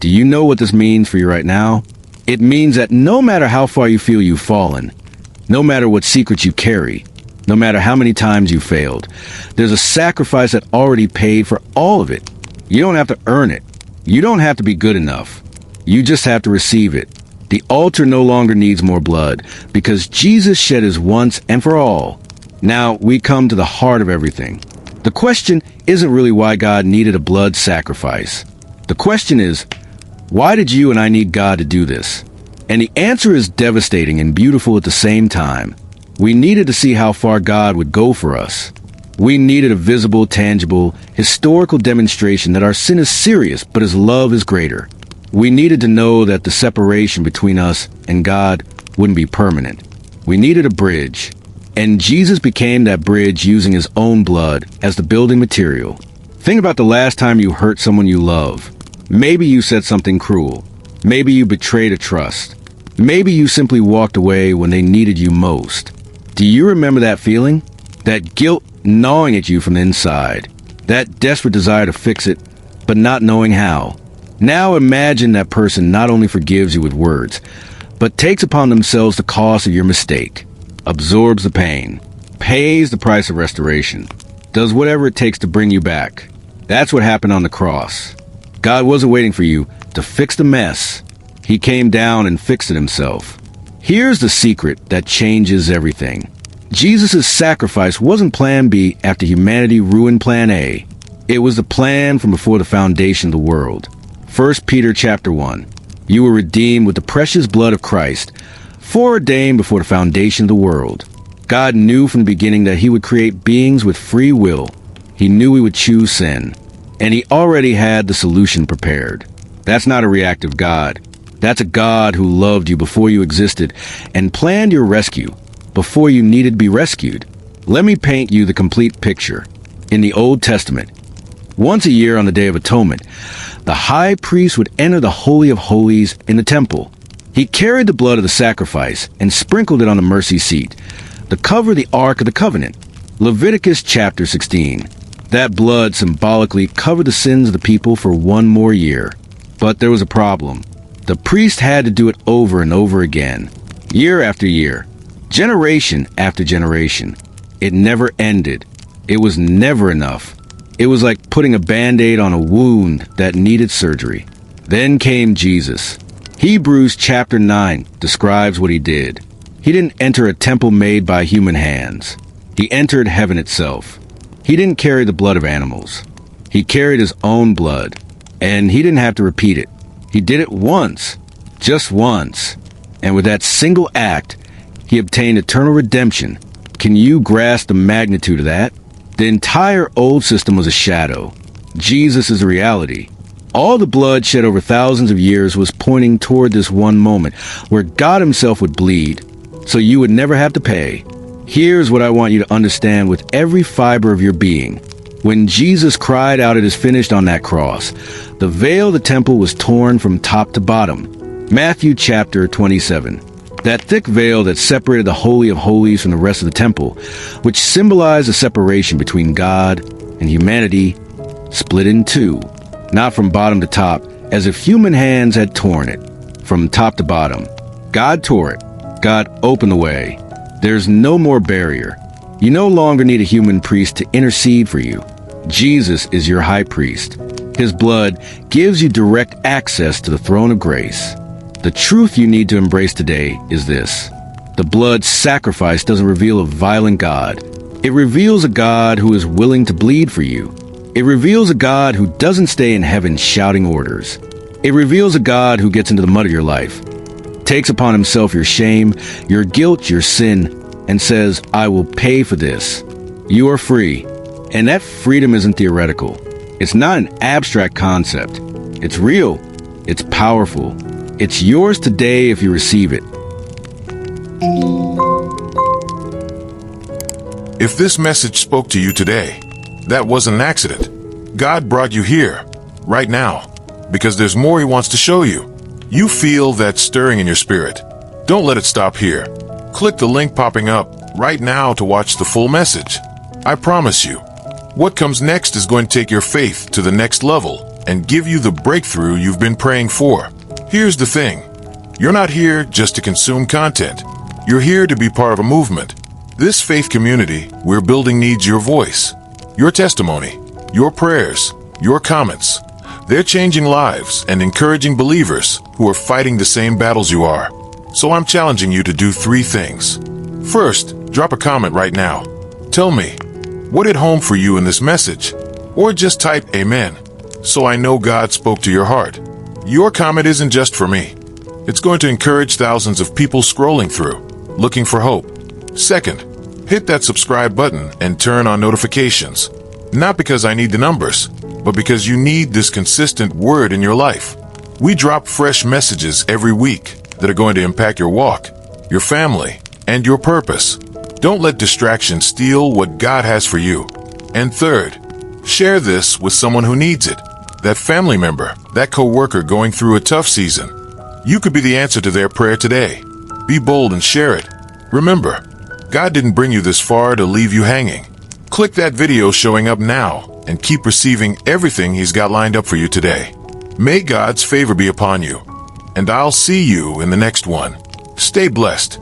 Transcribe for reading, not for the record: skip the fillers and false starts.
Do you know what this means for you right now? It means that no matter how far you feel you've fallen, no matter what secrets you carry, no matter how many times you failed, there's a sacrifice that already paid for all of it. You don't have to earn it. You don't have to be good enough. You just have to receive it. The altar no longer needs more blood because Jesus shed his once and for all. Now we come to the heart of everything. The question isn't really why God needed a blood sacrifice. The question is, why did you and I need God to do this? And the answer is devastating and beautiful at the same time. We needed to see how far God would go for us. We needed a visible, tangible, historical demonstration that our sin is serious, but his love is greater. We needed to know that the separation between us and God wouldn't be permanent. We needed a bridge. And Jesus became that bridge using his own blood as the building material. Think about the last time you hurt someone you love. Maybe you said something cruel. Maybe you betrayed a trust. Maybe you simply walked away when they needed you most. Do you remember that feeling? That guilt gnawing at you from the inside. That desperate desire to fix it, but not knowing how. Now imagine that person not only forgives you with words, but takes upon themselves the cost of your mistake, absorbs the pain, pays the price of restoration, does whatever it takes to bring you back. That's what happened on the cross. God wasn't waiting for you to fix the mess. He came down and fixed it himself. Here's the secret that changes everything. Jesus' sacrifice wasn't plan B after humanity ruined plan A. It was the plan from before the foundation of the world. 1 Peter chapter 1. You were redeemed with the precious blood of Christ, foreordained before the foundation of the world. God knew from the beginning that he would create beings with free will. He knew we would choose sin. And he already had the solution prepared. That's not a reactive God. That's a God who loved you before you existed and planned your rescue before you needed to be rescued. Let me paint you the complete picture. In the Old Testament, once a year on the Day of Atonement, the high priest would enter the Holy of Holies in the temple. He carried the blood of the sacrifice and sprinkled it on the mercy seat, the cover of the Ark of the Covenant. Leviticus chapter 16. That blood symbolically covered the sins of the people for one more year. But there was a problem. The priest had to do it over and over again, year after year, generation after generation. It never ended. It was never enough. It was like putting a Band-Aid on a wound that needed surgery. Then came Jesus. Hebrews chapter 9 describes what he did. He didn't enter a temple made by human hands. He entered heaven itself. He didn't carry the blood of animals. He carried his own blood, and he didn't have to repeat it. He did it once, just once. And with that single act, he obtained eternal redemption. Can you grasp the magnitude of that? The entire old system was a shadow. Jesus is a reality. All the blood shed over thousands of years was pointing toward this one moment where God himself would bleed, so you would never have to pay. Here's what I want you to understand with every fiber of your being. When Jesus cried out, "It is finished," on that cross, the veil of the temple was torn from top to bottom. Matthew chapter 27. That thick veil that separated the Holy of Holies from the rest of the temple, which symbolized the separation between God and humanity, split in two. Not from bottom to top, as if human hands had torn it. From top to bottom. God tore it. God opened the way. There's no more barrier. You no longer need a human priest to intercede for you. Jesus is your high priest. His blood gives you direct access to the throne of grace. The truth you need to embrace today is this. The blood sacrifice doesn't reveal a violent God. It reveals a God who is willing to bleed for you. It reveals a God who doesn't stay in heaven shouting orders. It reveals a God who gets into the mud of your life, takes upon himself your shame, your guilt, your sin, and says, "I will pay for this." You are free. And that freedom isn't theoretical. It's not an abstract concept. It's real. It's powerful. It's yours today if you receive it. If this message spoke to you today, that wasn't an accident. God brought you here, right now, because there's more he wants to show you. You feel that stirring in your spirit. Don't let it stop here. Click the link popping up right now to watch the full message. I promise you, what comes next is going to take your faith to the next level. and give you the breakthrough you've been praying for. Here's the thing. You're not here just to consume content. You're here to be part of a movement. This faith community we're building needs your voice, your testimony, your prayers, your comments. They're changing lives and encouraging believers who are fighting the same battles you are. So I'm challenging you to do 3 things. First, drop a comment right now. Tell me, what hit home for you in this message? Or just type Amen, so I know God spoke to your heart. Your comment isn't just for me. It's going to encourage thousands of people scrolling through, looking for hope. Second, hit that subscribe button and turn on notifications. Not because I need the numbers, but because you need this consistent word in your life. We drop fresh messages every week that are going to impact your walk, your family, and your purpose. Don't let distraction steal what God has for you. And third, share this with someone who needs it. That family member, that coworker going through a tough season. You could be the answer to their prayer today. Be bold and share it. Remember, God didn't bring you this far to leave you hanging. Click that video showing up now and keep receiving everything He's got lined up for you today. May God's favor be upon you, and I'll see you in the next one. Stay blessed.